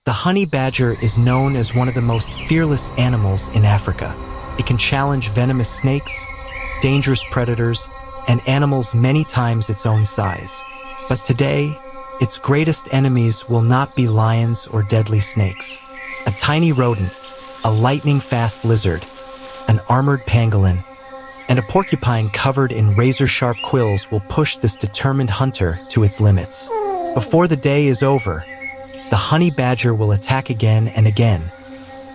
The honey badger is known as one of the most fearless animals in Africa. It can challenge venomous snakes, dangerous predators, and animals many times its own size. But today, its greatest enemies will not be lions or deadly snakes. A tiny rodent, a lightning-fast lizard, an armored pangolin, and a porcupine covered in razor-sharp quills will push this determined hunter to its limits. Before the day is over, the honey badger will attack again and again,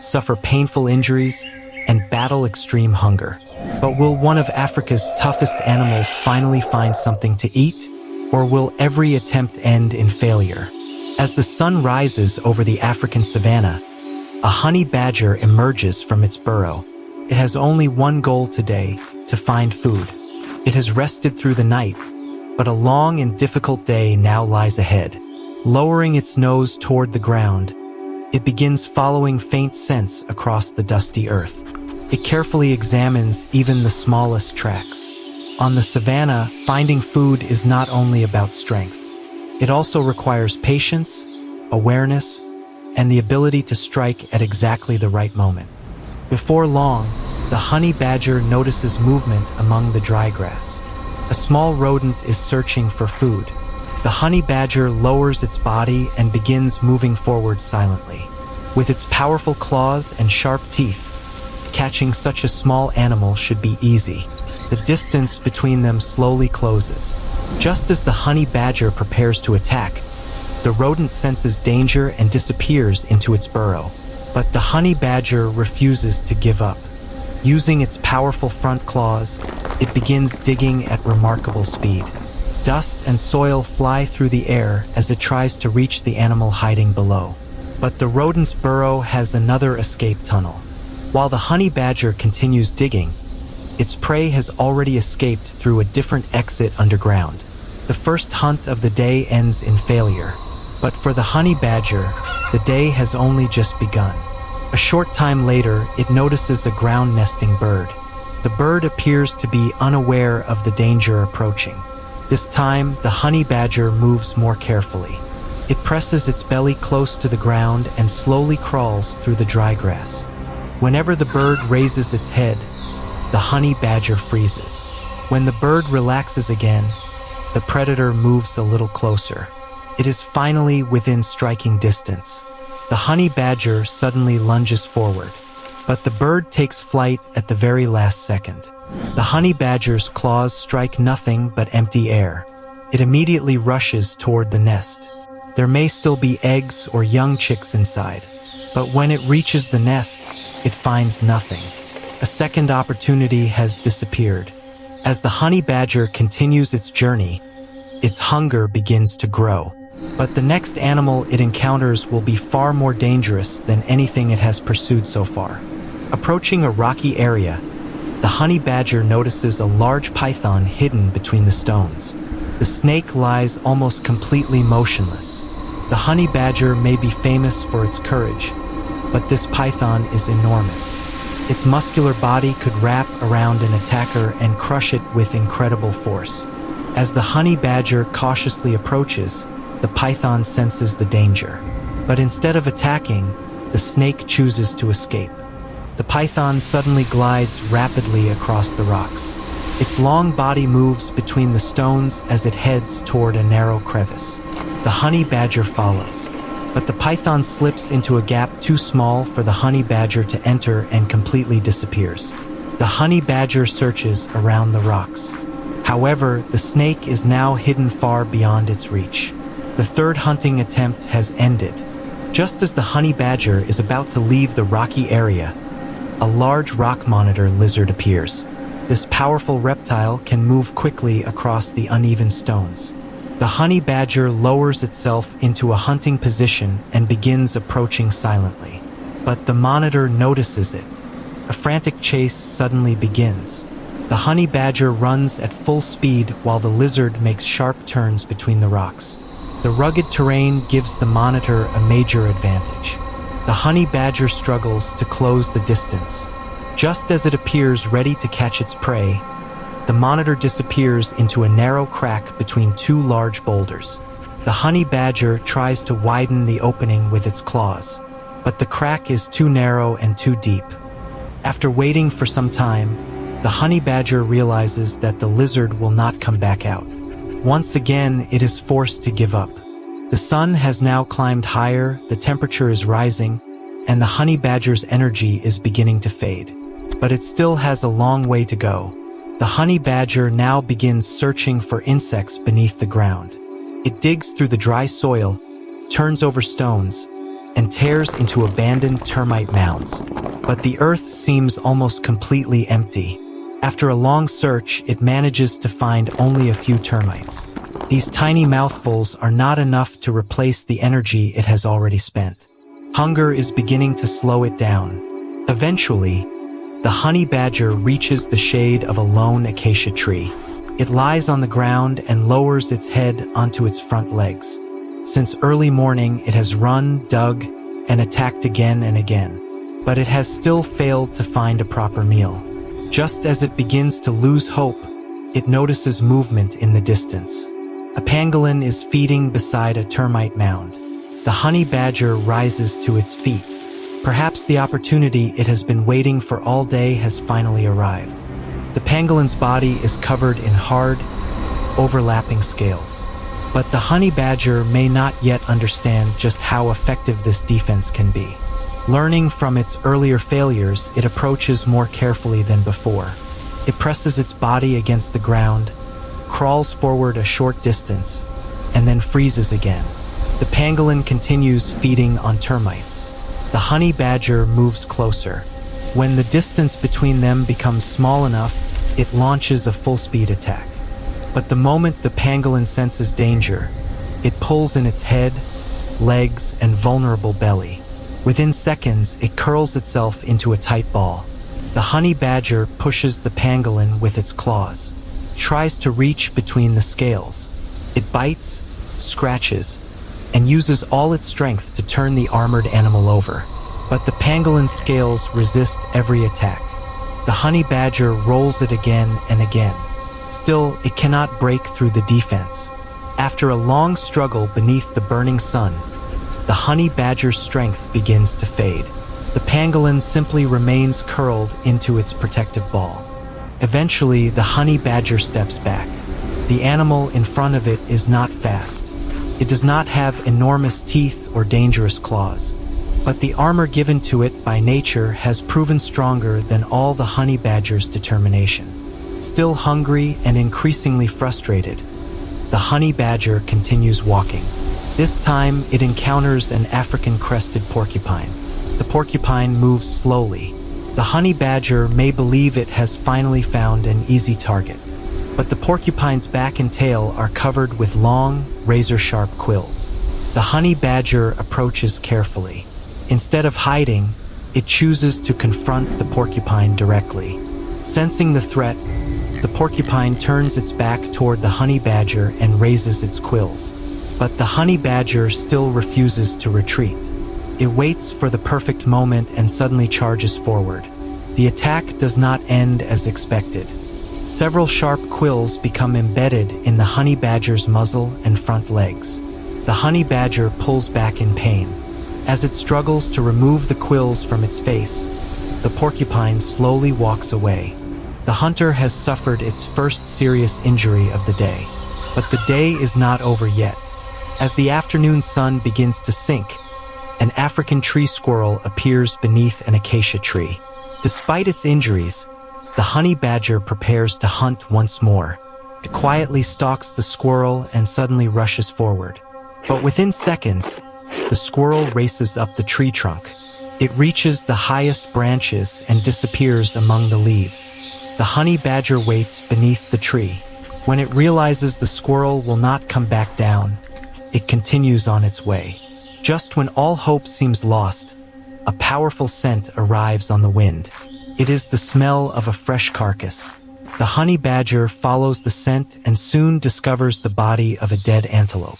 suffer painful injuries, and battle extreme hunger. But will one of Africa's toughest animals finally find something to eat? Or will every attempt end in failure? As the sun rises over the African savanna, a honey badger emerges from its burrow. It has only one goal today: to find food. It has rested through the night, but a long and difficult day now lies ahead. Lowering its nose toward the ground, it begins following faint scents across the dusty earth. It carefully examines even the smallest tracks. On the savanna, finding food is not only about strength. It also requires patience, awareness, and the ability to strike at exactly the right moment. Before long, the honey badger notices movement among the dry grass. A small rodent is searching for food. The honey badger lowers its body and begins moving forward silently. With its powerful claws and sharp teeth, catching such a small animal should be easy. The distance between them slowly closes. Just as the honey badger prepares to attack, the rodent senses danger and disappears into its burrow. But the honey badger refuses to give up. Using its powerful front claws, it begins digging at remarkable speed. Dust and soil fly through the air as it tries to reach the animal hiding below. But the rodent's burrow has another escape tunnel. While the honey badger continues digging, its prey has already escaped through a different exit underground. The first hunt of the day ends in failure. But for the honey badger, the day has only just begun. A short time later, it notices a ground-nesting bird. The bird appears to be unaware of the danger approaching. This time, the honey badger moves more carefully. It presses its belly close to the ground and slowly crawls through the dry grass. Whenever the bird raises its head, the honey badger freezes. When the bird relaxes again, the predator moves a little closer. It is finally within striking distance. The honey badger suddenly lunges forward, but the bird takes flight at the very last second. The honey badger's claws strike nothing but empty air. It immediately rushes toward the nest. There may still be eggs or young chicks inside, but when it reaches the nest, it finds nothing. A second opportunity has disappeared. As the honey badger continues its journey, its hunger begins to grow. But the next animal it encounters will be far more dangerous than anything it has pursued so far. Approaching a rocky area, the honey badger notices a large python hidden between the stones. The snake lies almost completely motionless. The honey badger may be famous for its courage, but this python is enormous. Its muscular body could wrap around an attacker and crush it with incredible force. As the honey badger cautiously approaches, the python senses the danger. But instead of attacking, the snake chooses to escape. The python suddenly glides rapidly across the rocks. Its long body moves between the stones as it heads toward a narrow crevice. The honey badger follows, but the python slips into a gap too small for the honey badger to enter and completely disappears. The honey badger searches around the rocks. However, the snake is now hidden far beyond its reach. The third hunting attempt has ended. Just as the honey badger is about to leave the rocky area, a large rock monitor lizard appears. This powerful reptile can move quickly across the uneven stones. The honey badger lowers itself into a hunting position and begins approaching silently. But the monitor notices it. A frantic chase suddenly begins. The honey badger runs at full speed while the lizard makes sharp turns between the rocks. The rugged terrain gives the monitor a major advantage. The honey badger struggles to close the distance. Just as it appears ready to catch its prey, the monitor disappears into a narrow crack between two large boulders. The honey badger tries to widen the opening with its claws, but the crack is too narrow and too deep. After waiting for some time, the honey badger realizes that the lizard will not come back out. Once again, it is forced to give up. The sun has now climbed higher, the temperature is rising, and the honey badger's energy is beginning to fade. But it still has a long way to go. The honey badger now begins searching for insects beneath the ground. It digs through the dry soil, turns over stones, and tears into abandoned termite mounds. But the earth seems almost completely empty. After a long search, it manages to find only a few termites. These tiny mouthfuls are not enough to replace the energy it has already spent. Hunger is beginning to slow it down. Eventually, the honey badger reaches the shade of a lone acacia tree. It lies on the ground and lowers its head onto its front legs. Since early morning, it has run, dug, and attacked again and again, but it has still failed to find a proper meal. Just as it begins to lose hope, it notices movement in the distance. A pangolin is feeding beside a termite mound. The honey badger rises to its feet. Perhaps the opportunity it has been waiting for all day has finally arrived. The pangolin's body is covered in hard, overlapping scales. But the honey badger may not yet understand just how effective this defense can be. Learning from its earlier failures, it approaches more carefully than before. It presses its body against the ground, crawls forward a short distance, and then freezes again. The pangolin continues feeding on termites. The honey badger moves closer. When the distance between them becomes small enough, it launches a full-speed attack. But the moment the pangolin senses danger, it pulls in its head, legs, and vulnerable belly. Within seconds, it curls itself into a tight ball. The honey badger pushes the pangolin with its claws, tries to reach between the scales. It bites, scratches, and uses all its strength to turn the armored animal over. But the pangolin's scales resist every attack. The honey badger rolls it again and again. Still, it cannot break through the defense. After a long struggle beneath the burning sun, the honey badger's strength begins to fade. The pangolin simply remains curled into its protective ball. Eventually, the honey badger steps back. The animal in front of it is not fast. It does not have enormous teeth or dangerous claws. But the armor given to it by nature has proven stronger than all the honey badger's determination. Still hungry and increasingly frustrated, the honey badger continues walking. This time, it encounters an African crested porcupine. The porcupine moves slowly. The honey badger may believe it has finally found an easy target, but the porcupine's back and tail are covered with long, razor-sharp quills. The honey badger approaches carefully. Instead of hiding, it chooses to confront the porcupine directly. Sensing the threat, the porcupine turns its back toward the honey badger and raises its quills. But the honey badger still refuses to retreat. It waits for the perfect moment and suddenly charges forward. The attack does not end as expected. Several sharp quills become embedded in the honey badger's muzzle and front legs. The honey badger pulls back in pain. As it struggles to remove the quills from its face, the porcupine slowly walks away. The hunter has suffered its first serious injury of the day. But the day is not over yet. As the afternoon sun begins to sink, an African tree squirrel appears beneath an acacia tree. Despite its injuries, the honey badger prepares to hunt once more. It quietly stalks the squirrel and suddenly rushes forward. But within seconds, the squirrel races up the tree trunk. It reaches the highest branches and disappears among the leaves. The honey badger waits beneath the tree. When it realizes the squirrel will not come back down, it continues on its way. Just when all hope seems lost, a powerful scent arrives on the wind. It is the smell of a fresh carcass. The honey badger follows the scent and soon discovers the body of a dead antelope.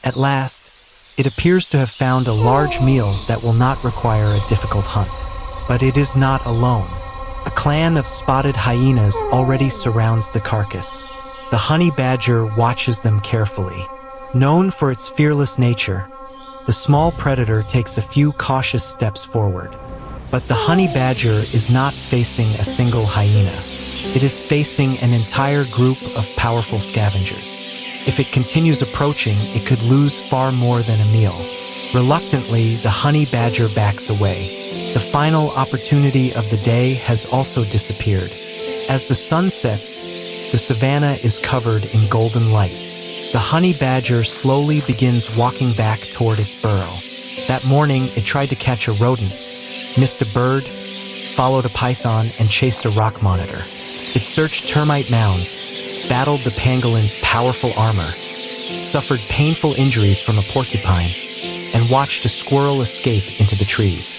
At last, it appears to have found a large meal that will not require a difficult hunt. But it is not alone. A clan of spotted hyenas already surrounds the carcass. The honey badger watches them carefully. Known for its fearless nature, the small predator takes a few cautious steps forward. But the honey badger is not facing a single hyena. It is facing an entire group of powerful scavengers. If it continues approaching, it could lose far more than a meal. Reluctantly, the honey badger backs away. The final opportunity of the day has also disappeared. As the sun sets, the savanna is covered in golden light. The honey badger slowly begins walking back toward its burrow. That morning, it tried to catch a rodent, missed a bird, followed a python, and chased a rock monitor. It searched termite mounds, battled the pangolin's powerful armor, suffered painful injuries from a porcupine, and watched a squirrel escape into the trees.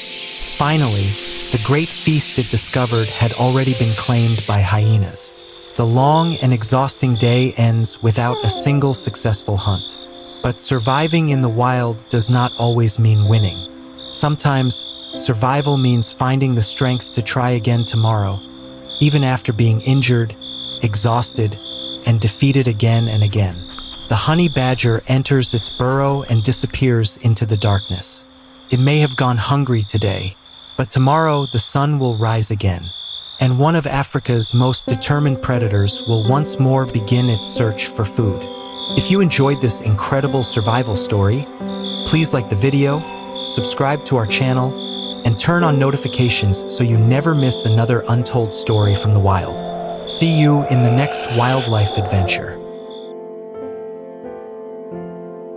Finally, the great feast it discovered had already been claimed by hyenas. The long and exhausting day ends without a single successful hunt. But surviving in the wild does not always mean winning. Sometimes, survival means finding the strength to try again tomorrow, even after being injured, exhausted, and defeated again and again. The honey badger enters its burrow and disappears into the darkness. It may have gone hungry today, but tomorrow the sun will rise again, and one of Africa's most determined predators will once more begin its search for food. If you enjoyed this incredible survival story, please like the video, subscribe to our channel, and turn on notifications so you never miss another untold story from the wild. See you in the next wildlife adventure.